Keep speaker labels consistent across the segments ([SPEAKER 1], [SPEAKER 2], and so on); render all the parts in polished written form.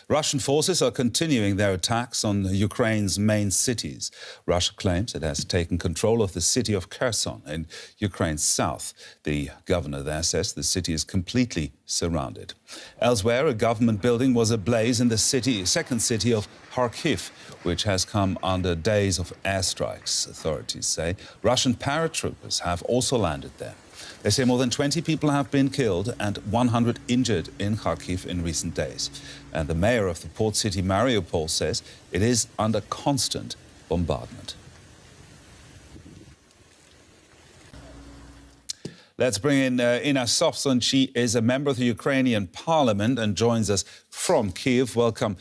[SPEAKER 1] Russian forces are continuing their attacks on Ukraine's main cities. Russia claims it has taken control of the city of Kherson in Ukraine's south. The governor there says the city is completely surrounded. Elsewhere, a government building was ablaze in the second city of Kharkiv, which has come under days of airstrikes. Authorities say Russian paratroopers have also landed there. They say more than 20 people have been killed and 100 injured in Kharkiv in recent days. And the mayor of the port city, Mariupol, says it is under constant bombardment. Let's bring in Ina Sobson. She is a member of the Ukrainian parliament and joins us from Kyiv. Welcome.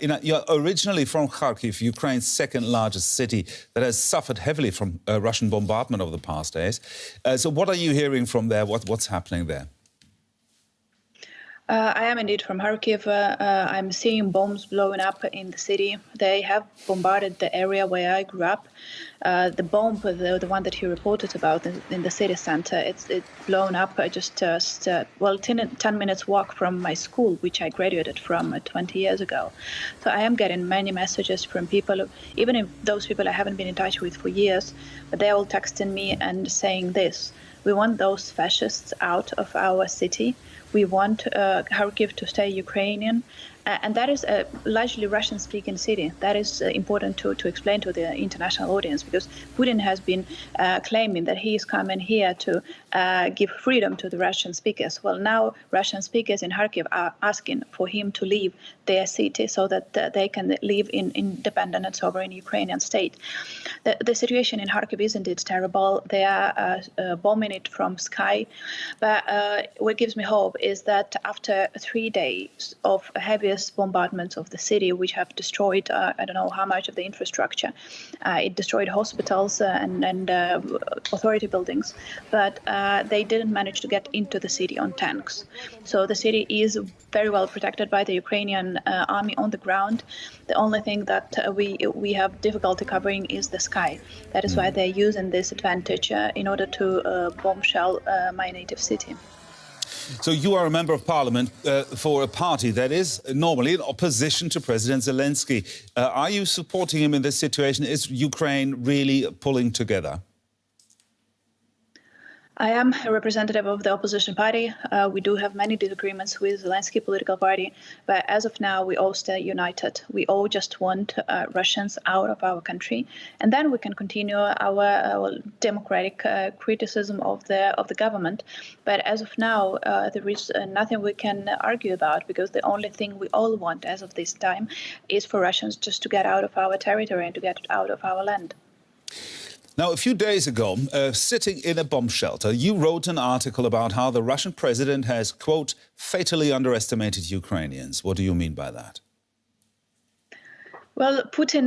[SPEAKER 1] Ina, you're originally from Kharkiv, Ukraine's second largest city that has suffered heavily from Russian bombardment over the past days. So what are you hearing from there? What's happening there?
[SPEAKER 2] I am indeed from Kharkiv. I'm seeing bombs blowing up in the city. They have bombarded the area where I grew up. The bomb, the one that you reported about in the city center, it's blown up just 10 minutes walk from my school, which I graduated from 20 years ago. So I am getting many messages from people, even if those people I haven't been in touch with for years, but they're all texting me and saying this: we want those fascists out of our city. We want Kharkiv to stay Ukrainian. And that is a largely Russian-speaking city. That is important to explain to the international audience, because Putin has been claiming that he is coming here to give freedom to the Russian speakers. Well, now Russian speakers in Kharkiv are asking for him to leave their city so that they can live in independent and sovereign Ukrainian state. The situation in Kharkiv is indeed terrible. They are bombing it from sky. But what gives me hope is that after 3 days of heaviest bombardments of the city, which have destroyed, I don't know how much of the infrastructure. It destroyed hospitals and authority buildings, but they didn't manage to get into the city on tanks. So the city is very well protected by the Ukrainian army on the ground. The only thing that we have difficulty covering is the sky. That is why they're using this advantage in order to bombshell my native city.
[SPEAKER 1] So you are a member of parliament for a party that is normally in opposition to President Zelensky. Are you supporting him in this situation? Is Ukraine really pulling together?
[SPEAKER 2] I am a representative of the opposition party. We do have many disagreements with Zelensky political party, but as of now, we all stay united. We all just want Russians out of our country, and then we can continue our democratic criticism of the government. But as of now, there is nothing we can argue about, because the only thing we all want as of this time is for Russians just to get out of our territory and to get out of our land.
[SPEAKER 1] Now, a few days ago, sitting in a bomb shelter, you wrote an article about how the Russian president has, quote, fatally underestimated Ukrainians. What do you mean by that?
[SPEAKER 2] Well, Putin,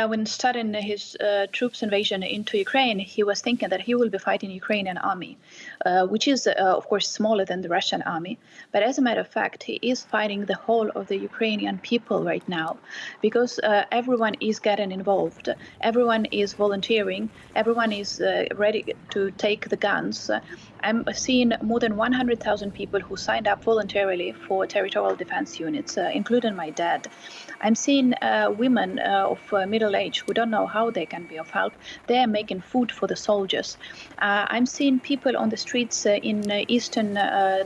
[SPEAKER 2] when starting his troops invasion into Ukraine, he was thinking that he will be fighting Ukrainian army, which is, of course, smaller than the Russian army. But as a matter of fact, he is fighting the whole of the Ukrainian people right now, because everyone is getting involved. Everyone is volunteering. Everyone is ready to take the guns. I'm seeing more than 100,000 people who signed up voluntarily for territorial defense units, including my dad. I'm seeing women of middle age who don't know how they can be of help. They are making food for the soldiers. I'm seeing people on the streets in eastern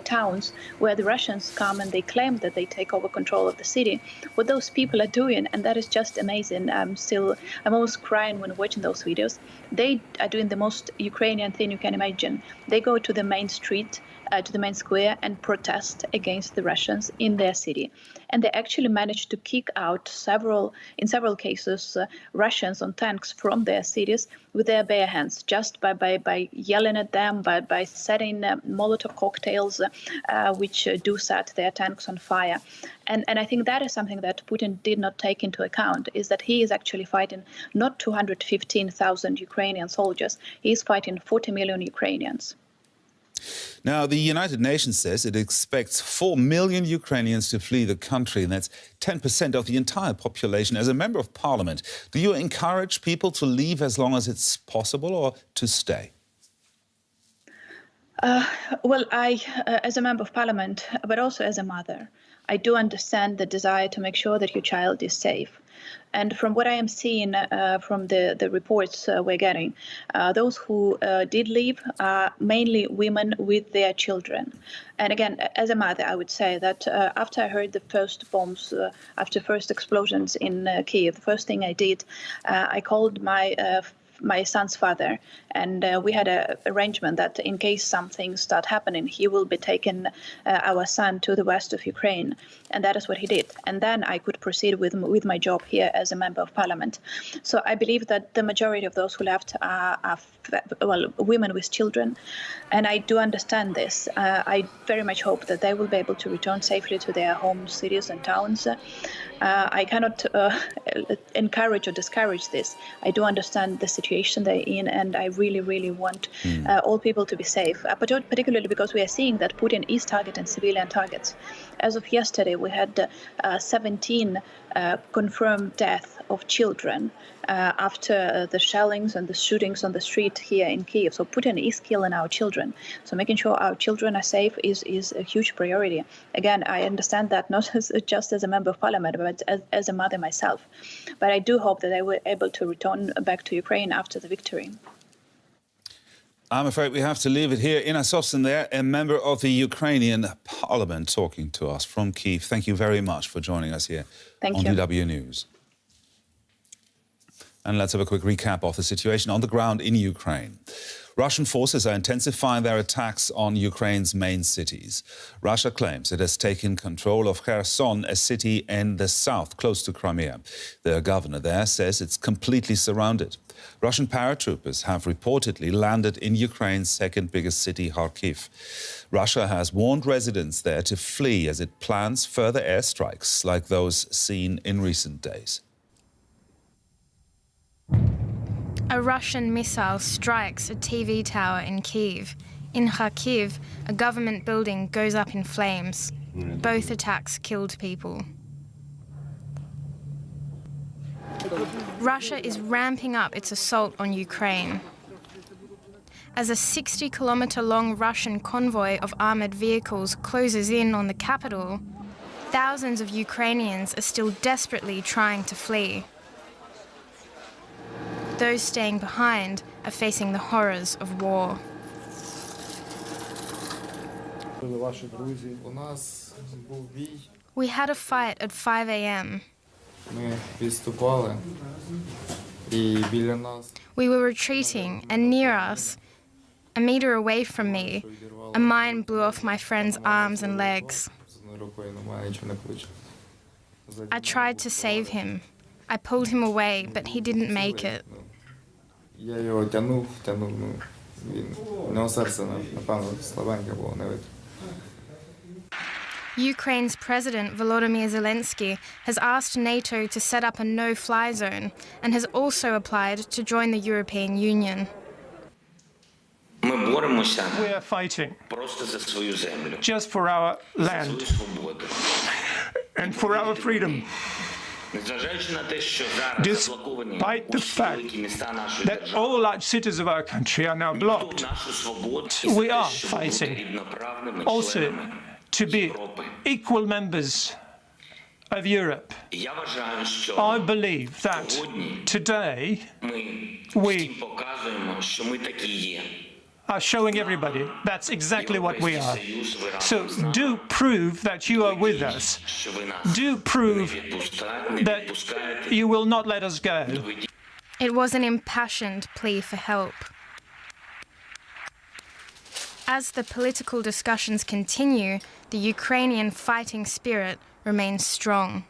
[SPEAKER 2] towns where the Russians come and they claim that they take over control of the city. What those people are doing, and that is just amazing. I'm almost crying when watching those videos. They are doing the most Ukrainian thing you can imagine. They go to the main street, to the main square, and protest against the Russians in their city. And they actually managed to kick out in several cases, Russians on tanks from their cities with their bare hands, just by yelling at them, by setting Molotov cocktails, which do set their tanks on fire. And I think that is something that Putin did not take into account, is that he is actually fighting not 215,000 Ukrainian soldiers, he is fighting 40 million Ukrainians.
[SPEAKER 1] Now, the United Nations says it expects 4 million Ukrainians to flee the country, and that's 10% of the entire population. As a member of parliament, do you encourage people to leave as long as it's possible, or to stay?
[SPEAKER 2] Well, I, as a member of parliament, but also as a mother, I do understand the desire to make sure that your child is safe. And from what I am seeing from the reports we're getting, those who did leave are mainly women with their children. And again, as a mother, I would say that after I heard the first bombs, after first explosions in Kiev, the first thing I did, I called my son's father, and we had an arrangement that in case something start happening, he will be taking our son to the west of Ukraine, and that is what he did. And then I could proceed with my job here as a member of parliament. So I believe that the majority of those who left are women with children, and I do understand this. I very much hope that they will be able to return safely to their home cities and towns. I cannot encourage or discourage this. I do understand the situation they're in, and I really want all people to be safe, particularly because we are seeing that Putin is targeting civilian targets. As of yesterday, we had 17 confirmed deaths of children after the shellings and the shootings on the street here in Kiev. So Putin is killing our children. So making sure our children are safe is a huge priority. Again, I understand that not just as a member of parliament, but as a mother myself. But I do hope that they were able to return back to Ukraine after the victory.
[SPEAKER 1] I'm afraid we have to leave it here. Ina Sovsin there, a member of the Ukrainian parliament, talking to us from Kyiv. Thank you very much for joining us here on DW News. And let's have a quick recap of the situation on the ground in Ukraine. Russian forces are intensifying their attacks on Ukraine's main cities. Russia claims it has taken control of Kherson, a city in the south, close to Crimea. The governor there says it's completely surrounded. Russian paratroopers have reportedly landed in Ukraine's second biggest city, Kharkiv. Russia has warned residents there to flee as it plans further airstrikes like those seen in recent days.
[SPEAKER 3] A Russian missile strikes a TV tower in Kyiv. In Kharkiv, a government building goes up in flames. Both attacks killed people. Russia is ramping up its assault on Ukraine. As a 60-kilometre-long Russian convoy of armoured vehicles closes in on the capital, thousands of Ukrainians are still desperately trying to flee. Those staying behind are facing the horrors of war. We had a fight at 5 a.m. We were retreating, and near us, a metre away from me, a mine blew off my friend's arms and legs. I tried to save him. I pulled him away, but he didn't make it. Ukraine's President Volodymyr Zelensky has asked NATO to set up a no-fly zone and has also applied to join the European Union.
[SPEAKER 4] We are fighting just for our land and for our freedom. Despite the fact that all large cities of our country are now blocked, we are fighting also to be equal members of Europe. I believe that today we are showing everybody that's exactly what we are. So do prove that you are with us. Do prove that you will not let us go.
[SPEAKER 3] It was an impassioned plea for help. As the political discussions continue, the Ukrainian fighting spirit remains strong.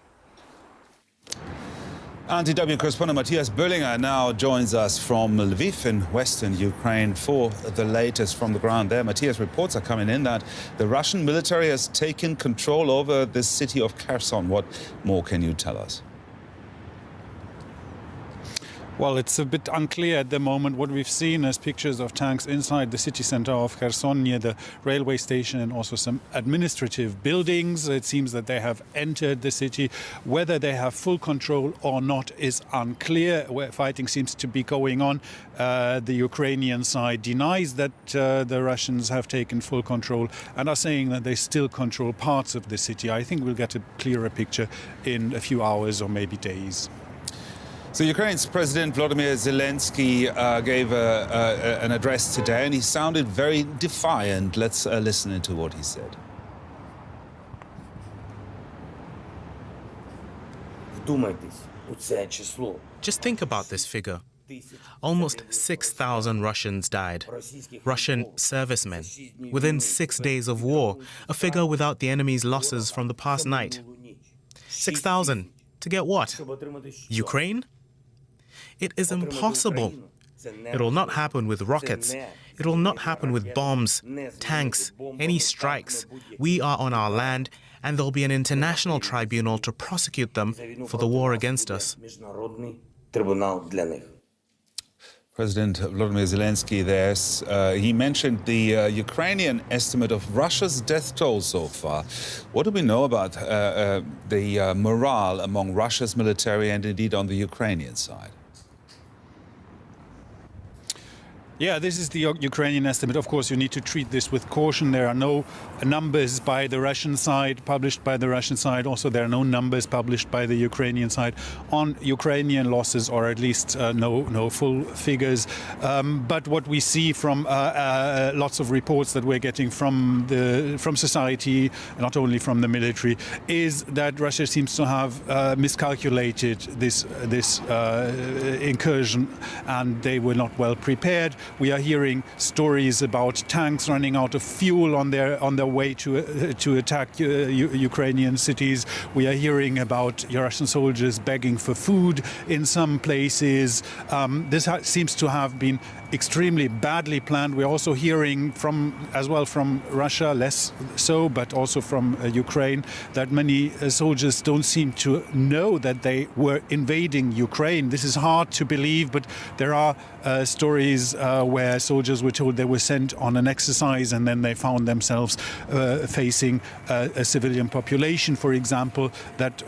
[SPEAKER 1] DW correspondent Matthias Böllinger now joins us from Lviv in western Ukraine for the latest from the ground there. Matthias, reports are coming in that the Russian military has taken control over the city of Kherson. What more can you tell us?
[SPEAKER 5] Well, it's a bit unclear at the moment. What we've seen is pictures of tanks inside the city center of Kherson near the railway station and also some administrative buildings. It seems that they have entered the city. Whether they have full control or not is unclear. Where fighting seems to be going on. The Ukrainian side denies that the Russians have taken full control and are saying that they still control parts of the city. I think we'll get a clearer picture in a few hours or maybe days.
[SPEAKER 1] So Ukraine's President Volodymyr Zelensky gave an address today, and he sounded very defiant. Let's listen into what he said.
[SPEAKER 6] Just think about this figure. Almost 6,000 Russians died. Russian servicemen. Within 6 days of war, a figure without the enemy's losses from the past night. 6,000. To get what? Ukraine? It is impossible. It will not happen with rockets. It will not happen with bombs, tanks, any strikes. We are on our land, and there'll be an international tribunal to prosecute them for the war against us.
[SPEAKER 1] President Volodymyr Zelensky there, he mentioned the Ukrainian estimate of Russia's death toll so far. What do we know about the morale among Russia's military and indeed on the Ukrainian side?
[SPEAKER 5] Yeah, this is the Ukrainian estimate. Of course, you need to treat this with caution. There are no numbers by the Russian side, published by the Russian side. Also, there are no numbers published by the Ukrainian side on Ukrainian losses, or at least no full figures. But what we see from lots of reports that we're getting from society, not only from the military, is that Russia seems to have miscalculated this incursion, and they were not well prepared. We are hearing stories about tanks running out of fuel on their way to attack Ukrainian cities. We are hearing about Russian soldiers begging for food in some places. This seems to have been extremely badly planned. We're also hearing from Russia, less so, but also from Ukraine, that many soldiers don't seem to know that they were invading Ukraine. This is hard to believe, but there are stories where soldiers were told they were sent on an exercise and then they found themselves facing a civilian population, for example, that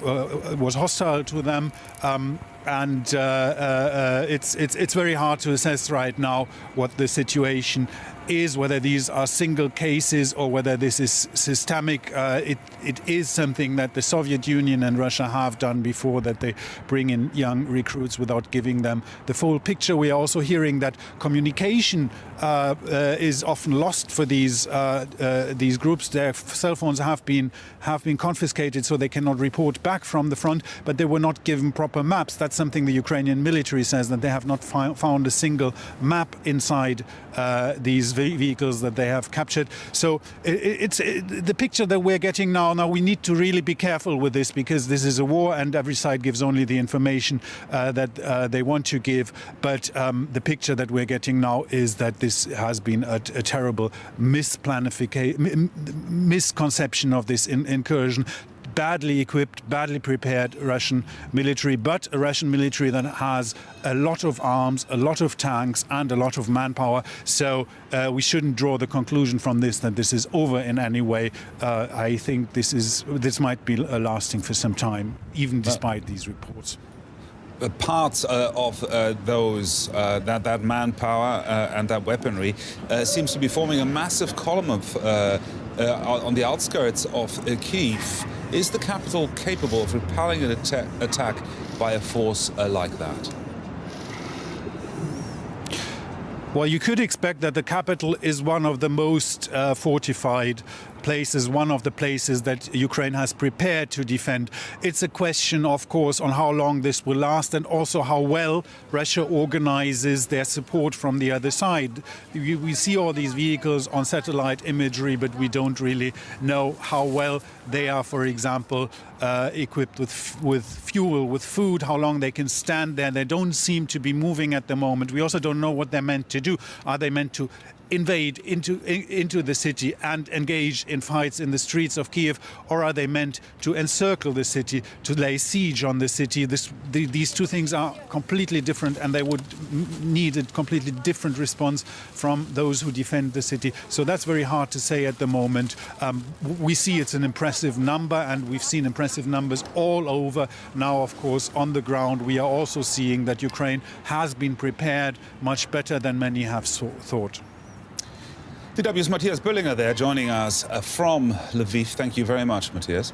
[SPEAKER 5] was hostile to them. And it's very hard to assess right now what the situation is, whether these are single cases or whether this is systemic. It is something that the Soviet Union and Russia have done before, that they bring in young recruits without giving them the full picture. We are also hearing that communication is often lost for these groups. Their cell phones have been confiscated, so they cannot report back from the front, but they were not given proper maps. That's something the Ukrainian military says, that they have not found a single map inside these vehicles that they have captured. So it's the picture that we're getting now. Now we need to really be careful with this, because this is a war and every side gives only the information that they want to give. But the picture that we're getting now is that this has been a terrible misconception of this incursion. Badly equipped, badly prepared Russian military, but a Russian military that has a lot of arms, a lot of tanks, and a lot of manpower. So we shouldn't draw the conclusion from this that this is over in any way. I think this might be lasting for some time, even despite these reports.
[SPEAKER 1] Parts of that manpower and that weaponry seems to be forming a massive column on the outskirts of Kyiv. Is the capital capable of repelling an attack by a force like that?
[SPEAKER 5] Well, you could expect that the capital is one of the most fortified places, one of the places that Ukraine has prepared to defend. It's a question, of course, on how long this will last, and also how well Russia organizes their support from the other side. We see all these vehicles on satellite imagery, but we don't really know how well they are, for example, equipped with fuel, with food, how long they can stand there. They don't seem to be moving at the moment. We also don't know what they're meant to do. Are they meant to invade into the city and engage in fights in the streets of Kiev, or are they meant to encircle the city, to lay siege on the city? These two things are completely different, and they would need a completely different response from those who defend the city. So that's very hard to say at the moment. We see it's an impressive number, and we've seen impressive numbers all over. Now, of course, on the ground, we are also seeing that Ukraine has been prepared much better than many have thought.
[SPEAKER 1] DW's Matthias Böllinger there joining us from Lviv. Thank you very much, Matthias.